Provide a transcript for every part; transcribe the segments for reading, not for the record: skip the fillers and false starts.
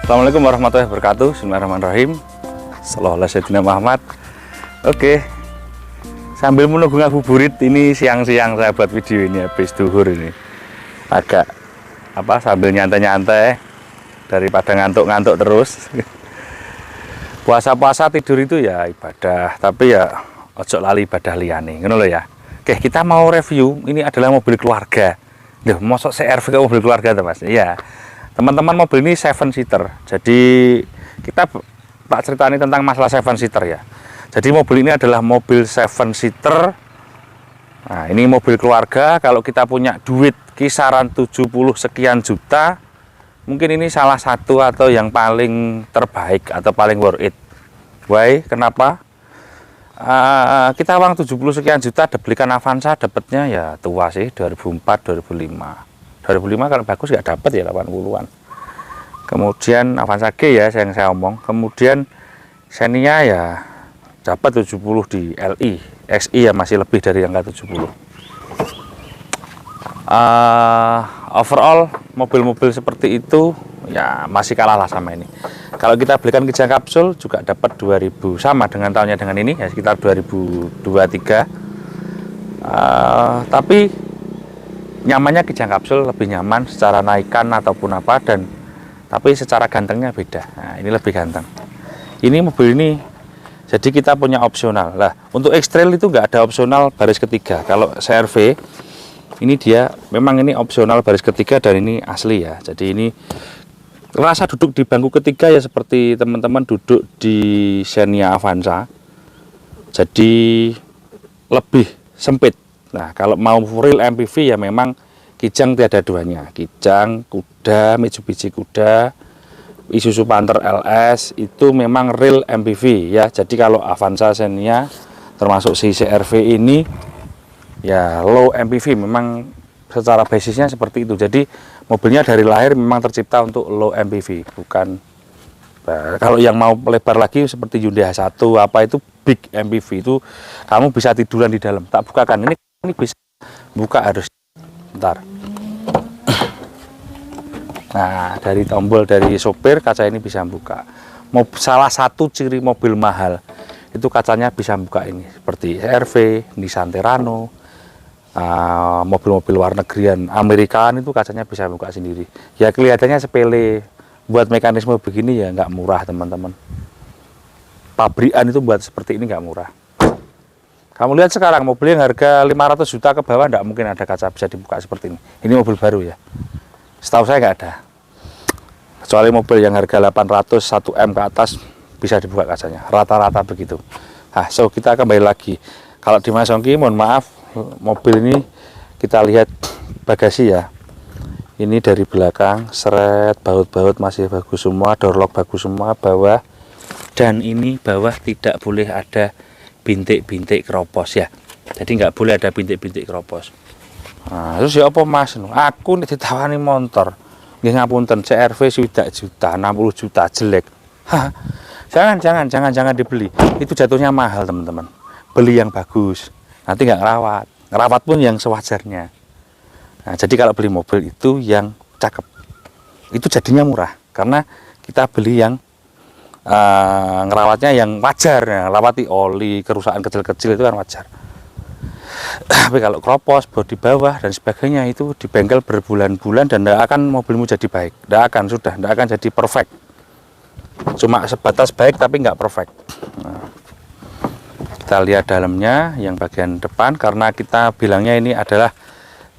Assalamualaikum warahmatullahi wabarakatuh. Bismillahirrahmanirrahim. Sallallahu alaihi wasallam Muhammad. Oke, sambil menunggu ngabuburit ini siang-siang saya buat video ini habis duhur ini. Agak sambil nyantai-nyantai daripada ngantuk-ngantuk terus. Puasa-puasa tidur itu ya ibadah, tapi ya ojo lali ibadah liyane, ngono lho ya. Oke, kita mau review, ini adalah mobil keluarga. Loh, mosok CR-V ke mobil keluarga tuh Mas? Iya. Teman-teman, mobil ini 7-seater. Jadi kita tak ceritani tentang masalah 7-seater ya. Jadi mobil ini adalah mobil 7-seater. Nah, ini mobil keluarga. Kalau kita punya duit kisaran 70 sekian juta, mungkin ini salah satu atau yang paling terbaik atau paling worth it. Why? Kenapa? Kita uang 70 sekian juta belikan Avanza, dapatnya ya tua sih, 2004 2005 kalau bagus nggak dapat ya 80-an. Kemudian Avanza G ya yang saya omong. Kemudian Xenia ya dapat 70 di LI. XI ya masih lebih dari angka 70. Overall mobil-mobil seperti itu ya masih kalah lah sama ini. Kalau kita belikan Kijang Kapsul juga dapat 2000, sama dengan tahunnya dengan ini ya, sekitar 2023. Tapi nyamannya Kijang Kapsul lebih nyaman secara naikan ataupun apa, dan tapi secara gantengnya beda. Nah, ini lebih ganteng. Ini mobil ini jadi kita punya opsional lah. Untuk X-Trail itu nggak ada opsional baris ketiga. Kalau CR-V ini dia memang ini opsional baris ketiga dan ini asli ya. Jadi ini rasa duduk di bangku ketiga ya seperti teman-teman duduk di Xenia Avanza. Jadi lebih sempit. Nah, kalau mau real MPV ya memang Kijang tiada duanya. Kijang, Kuda, Mitsubishi Kuda, Isuzu Panther LS itu memang real MPV ya. Jadi kalau Avanza Xenia termasuk si CR-V ini ya low MPV, memang secara basisnya seperti itu. Jadi mobilnya dari lahir memang tercipta untuk low MPV, bukan kalau yang mau lebar lagi seperti Hyundai H1 apa itu big MPV, itu kamu bisa tiduran di dalam. Tak bukakan ini bisa buka, harus bentar. Nah, dari tombol dari sopir kaca ini bisa buka. Salah satu ciri mobil mahal itu kacanya bisa buka ini, seperti CR-V, Nissan Terrano, mobil-mobil luar negerian Amerikaan itu kacanya bisa buka sendiri. Ya kelihatannya sepele, buat mekanisme begini ya nggak murah teman-teman. Pabrikan itu buat seperti ini nggak murah. Kamu lihat sekarang mobil yang harga 500 juta ke bawah nggak mungkin ada kaca bisa dibuka seperti ini. Ini mobil baru ya. Setahu saya nggak ada. Kecuali mobil yang harga 800 1M ke atas bisa dibuka kacanya. Rata-rata begitu. Nah, so kita kembali lagi. Kalau di Mas Ongki, mohon maaf, mobil ini kita lihat bagasi ya. Ini dari belakang, seret, baut-baut masih bagus semua, door lock bagus semua, bawah. Dan ini bawah tidak boleh ada bintik-bintik keropos ya. Jadi nggak boleh ada bintik-bintik keropos. Nah, terus ya apa Mas? Aku nih ditawani motor. Nggih ngapunten, CR-V 1 juta, 60 juta jelek. Hah. Jangan dibeli. Itu jatuhnya mahal, teman-teman. Beli yang bagus. Nanti nggak ngerawat. Ngerawat pun yang sewajarnya. Nah, jadi kalau beli mobil itu yang cakep. Itu jadinya murah karena kita beli yang ngerawatnya yang wajar ya, rawati oli, kerusakan kecil-kecil itu kan wajar. Tapi kalau keropos, bodi bawah dan sebagainya itu di bengkel berbulan-bulan dan tidak akan mobilmu jadi baik, tidak akan jadi perfect. Cuma sebatas baik tapi nggak perfect. Nah, kita lihat dalamnya yang bagian depan, karena kita bilangnya ini adalah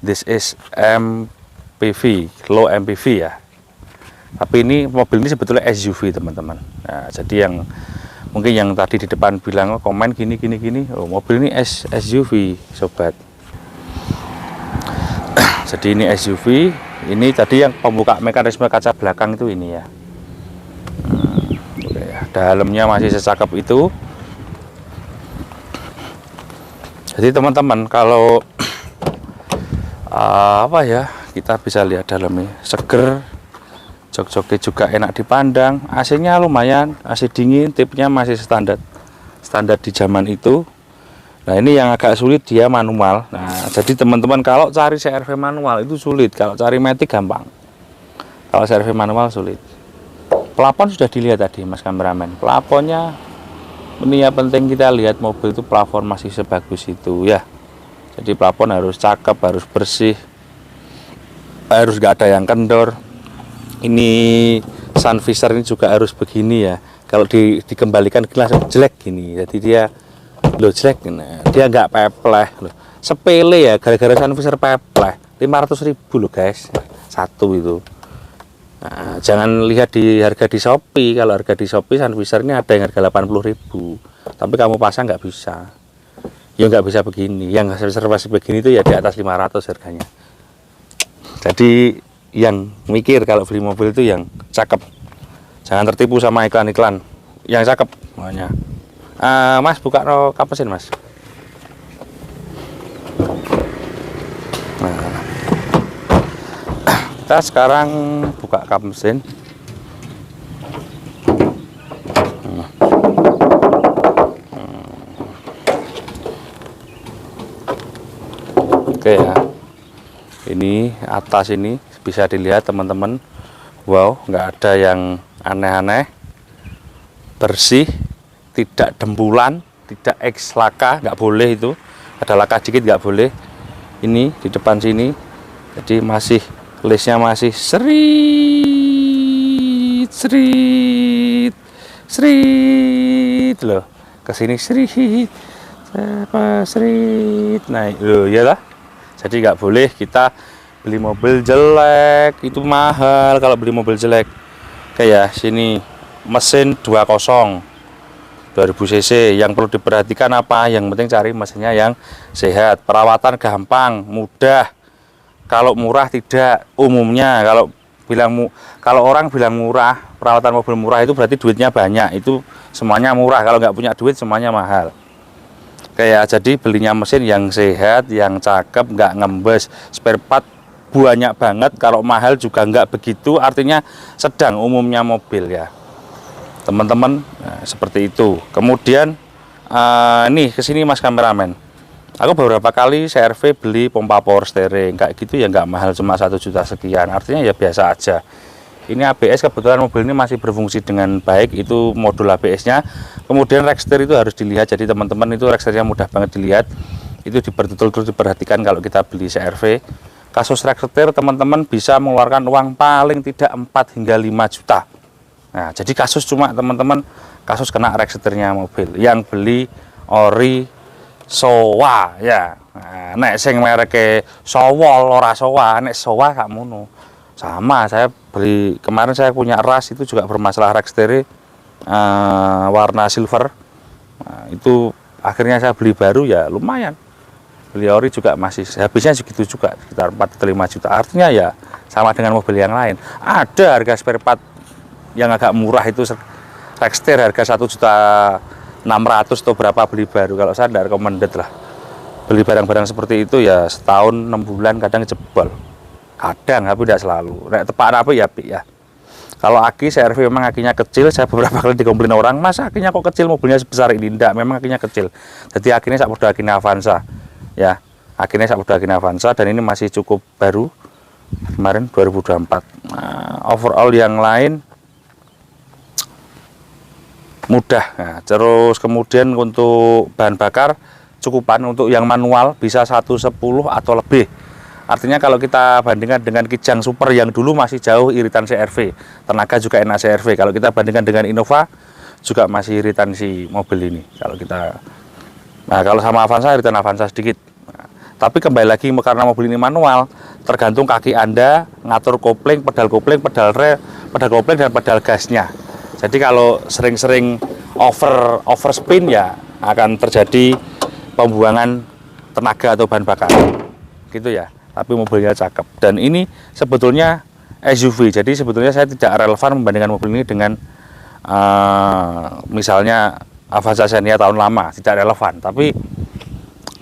this is MPV, low MPV ya. Tapi ini mobil ini sebetulnya SUV teman-teman. Nah, jadi yang mungkin yang tadi di depan bilang komen gini, oh mobil ini SUV sobat. Jadi ini SUV. Ini tadi yang pembuka mekanisme kaca belakang itu ini ya. Dalamnya masih secakep itu. Jadi teman-teman kalau kita bisa lihat dalamnya seger. Jok-joknya juga enak dipandang, AC-nya lumayan, AC dingin, tipnya masih standar di zaman itu. Nah, ini yang agak sulit, dia manual. Nah, jadi teman-teman kalau cari CR-V manual itu sulit, kalau cari matic gampang. Kalau CR-V manual sulit. Plafon sudah dilihat tadi Mas kameramen, plafonnya ini yang penting kita lihat mobil itu plafon masih sebagus itu ya. Jadi plafon harus cakep, harus bersih, harus gak ada yang kendor. Ini sun visor ini juga harus begini ya. Kalau dikembalikan langsung jelek gini, jadi dia jelek, nah, dia nggak pepleh loh. Sepele ya, gara-gara sun visor pepleh 500.000 loh guys, satu itu. Nah, jangan lihat di harga di Shopee. Kalau harga di Shopee sun visor ini ada yang harga 80.000, tapi kamu pasang nggak bisa. Ya nggak bisa begini. Yang sun visor masih begini itu ya di atas 500 harganya. Jadi yang mikir kalau beli mobil itu yang cakep, jangan tertipu sama iklan-iklan yang cakep makanya. Mas buka kap mesin Mas. Nah, kita sekarang buka kap mesin. Oke ya, ini atas ini bisa dilihat teman-teman. Wow, nggak ada yang aneh-aneh, bersih, tidak dempulan, tidak eks laka, nggak boleh itu. Ada laka dikit nggak boleh. Ini di depan sini, jadi masih listnya masih serit loh, kesini serit, naik loh ya lah. Jadi nggak boleh kita beli mobil jelek, itu mahal kalau beli mobil jelek. Kayak sini mesin 20 cc. Yang perlu diperhatikan apa? Yang penting cari mesinnya yang sehat. Perawatan gampang, mudah. Kalau murah tidak. Umumnya kalau orang bilang murah, perawatan mobil murah itu berarti duitnya banyak. Itu semuanya murah. Kalau nggak punya duit semuanya mahal. Kayak jadi belinya mesin yang sehat, yang cakep, nggak ngembes. Spare part banyak banget. Kalau mahal juga nggak begitu, artinya sedang umumnya mobil ya teman-teman. Nah, seperti itu. Kemudian nih kesini Mas kameramen, aku beberapa kali CRV beli pompa power steering kayak gitu ya, nggak mahal, cuma 1 juta sekian, artinya ya biasa aja. Ini ABS, kebetulan mobil ini masih berfungsi dengan baik, itu modul ABS nya. Kemudian register itu harus dilihat, jadi teman-teman itu registernya mudah banget dilihat, itu betul-betul diperhatikan kalau kita beli CRV. Kasus register teman-teman bisa mengeluarkan uang paling tidak 4 hingga 5 juta. Nah, jadi kasus cuma teman-teman kasus kena registernya mobil. Yang beli ori sowa ya. Nah, nek sing mereke Sowol ora sowa, nek sowa gak ngono. Sama, saya beli kemarin, saya punya ras itu juga bermasalah register warna silver. Nah, itu akhirnya saya beli baru ya lumayan. Beli ori juga masih habisnya segitu juga, sekitar 4 atau 5 juta. Artinya ya sama dengan mobil yang lain. Ada harga spare part yang agak murah itu register harga 1.600.000 atau berapa beli baru. Kalau saya tidak recommended lah beli barang-barang seperti itu ya, setahun 6 bulan kadang jebol, kadang tapi tidak selalu. Nek tepak apa ya ya. Kalau aki CRV memang akinya kecil, saya beberapa kali dikomplain orang, mas akinya kok kecil, mobilnya sebesar ini. Tidak, memang akinya kecil. Jadi akinya saya udah akinya Avanza ya, akhirnya saya udah akinya Avanza dan ini masih cukup baru, kemarin 2024. Nah, overall yang lain mudah. Nah, terus kemudian untuk bahan bakar cukupan, untuk yang manual bisa 110 atau lebih. Artinya kalau kita bandingkan dengan Kijang Super yang dulu masih jauh iritan CRV, tenaga juga enak CRV. Kalau kita bandingkan dengan Innova juga masih iritan si mobil ini. Kalau kita, nah kalau sama Avanza, iritan Avanza sedikit. Nah, tapi kembali lagi karena mobil ini manual, tergantung kaki Anda ngatur kopling, pedal rem, pedal kopling dan pedal gasnya. Jadi kalau sering-sering overspin ya akan terjadi pembuangan tenaga atau bahan bakar. Gitu ya. Tapi mobilnya cakep. Dan ini sebetulnya SUV. Jadi sebetulnya saya tidak relevan membandingkan mobil ini dengan misalnya Avanza Xenia tahun lama, tidak relevan. Tapi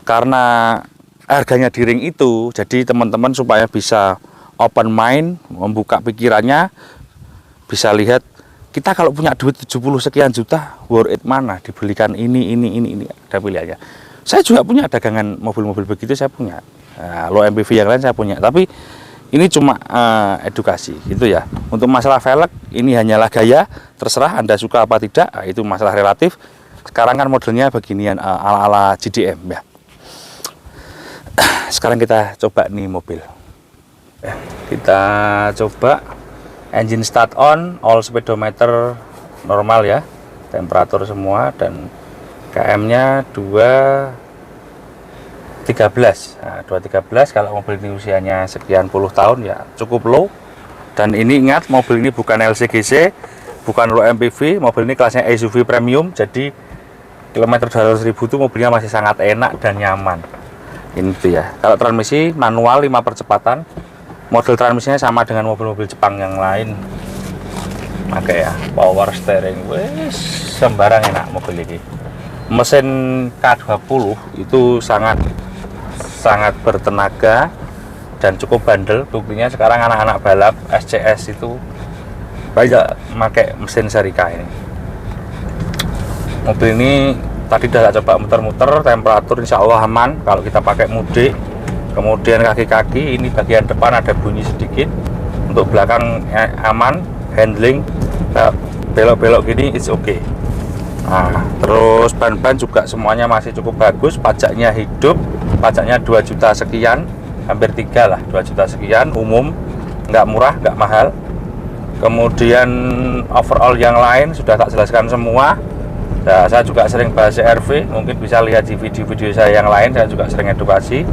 karena harganya di ring itu, jadi teman-teman supaya bisa open mind, membuka pikirannya, bisa lihat kita kalau punya duit 70 sekian juta, worth it mana dibelikan ini ada pilihannya. Saya juga punya dagangan mobil-mobil begitu, saya punya. Nah, low MPV yang lain saya punya, tapi Ini cuma edukasi gitu ya. Untuk masalah velg ini hanyalah gaya, terserah Anda suka apa tidak, itu masalah relatif. Sekarang kan modelnya beginian ala-ala GDM ya. Sekarang kita coba nih mobil. Kita coba engine start on, all speedometer normal ya, temperatur semua, dan KM-nya 213. Nah, 213 kalau mobil ini usianya sekian puluh tahun ya cukup low. Dan ini ingat, mobil ini bukan LCGC, bukan low MPV, mobil ini kelasnya SUV premium, jadi kilometer 200.000 itu mobilnya masih sangat enak dan nyaman. Ini tuh ya. Kalau transmisi manual 5 percepatan, model transmisinya sama dengan mobil-mobil Jepang yang lain. Pakai ya power steering, wes sembarang enak mobil ini. Mesin K20 itu sangat bertenaga dan cukup bandel. Buktinya sekarang anak-anak balap SCS itu banyak pakai mesin seri K ini. Mobil ini tadi udah coba muter-muter, temperatur insya Allah aman kalau kita pakai mudik. Kemudian kaki-kaki ini bagian depan ada bunyi sedikit, untuk belakang aman, handling belok-belok gini it's okay. Nah, terus ban-ban juga semuanya masih cukup bagus, pajaknya hidup, pajaknya 2 juta sekian, hampir 3 lah, 2 juta sekian, umum, nggak murah, nggak mahal. Kemudian overall yang lain sudah tak jelaskan semua. Nah, saya juga sering bahas CR-V, mungkin bisa lihat di video-video saya yang lain, saya juga sering edukasi.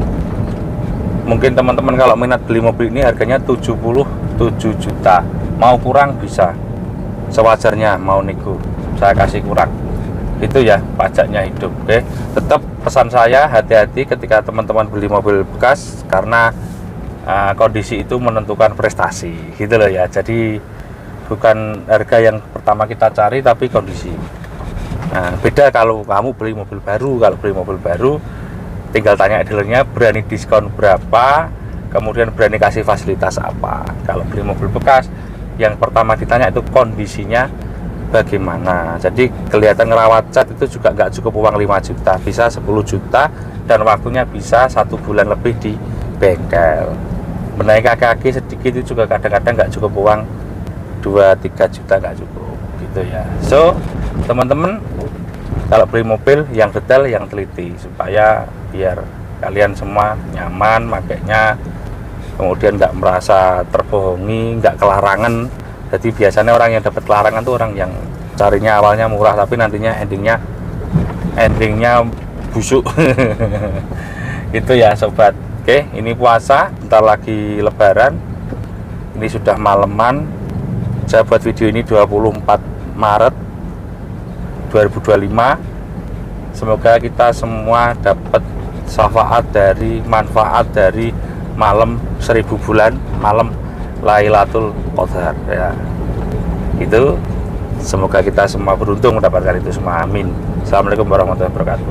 Mungkin teman-teman kalau minat beli mobil ini harganya 77 juta, mau kurang bisa, sewajarnya, mau nego saya kasih kurang. Itu ya, pajaknya hidup. Oke, tetap pesan saya hati-hati ketika teman-teman beli mobil bekas, karena kondisi itu menentukan prestasi gitu loh ya. Jadi bukan harga yang pertama kita cari, tapi kondisi. Nah, beda kalau kamu beli mobil baru. Kalau beli mobil baru tinggal tanya dealernya berani diskon berapa, kemudian berani kasih fasilitas apa. Kalau beli mobil bekas, yang pertama ditanya itu kondisinya bagaimana. Jadi kelihatan ngerawat cat itu juga nggak cukup uang 5 juta, bisa 10 juta, dan waktunya bisa 1 bulan lebih di bengkel. Benahi kaki-kaki sedikit itu juga kadang-kadang nggak cukup uang 2-3 juta, nggak cukup gitu ya. So teman-teman kalau beli mobil yang detail, yang teliti, supaya biar kalian semua nyaman makainya, kemudian nggak merasa terbohongi, nggak kelarangan. Jadi biasanya orang yang dapat kelarangan tuh orang yang carinya awalnya murah tapi nantinya endingnya busuk. Itu ya sobat. Oke, ini puasa, bentar lagi lebaran, ini sudah maleman. Saya buat video ini 24 Maret 2025. Semoga kita semua dapat manfaat dari malam 1000 bulan, malam Lailatul Qadar ya. Itu semoga kita semua beruntung mendapatkan itu semua, amin. Assalamualaikum warahmatullahi wabarakatuh.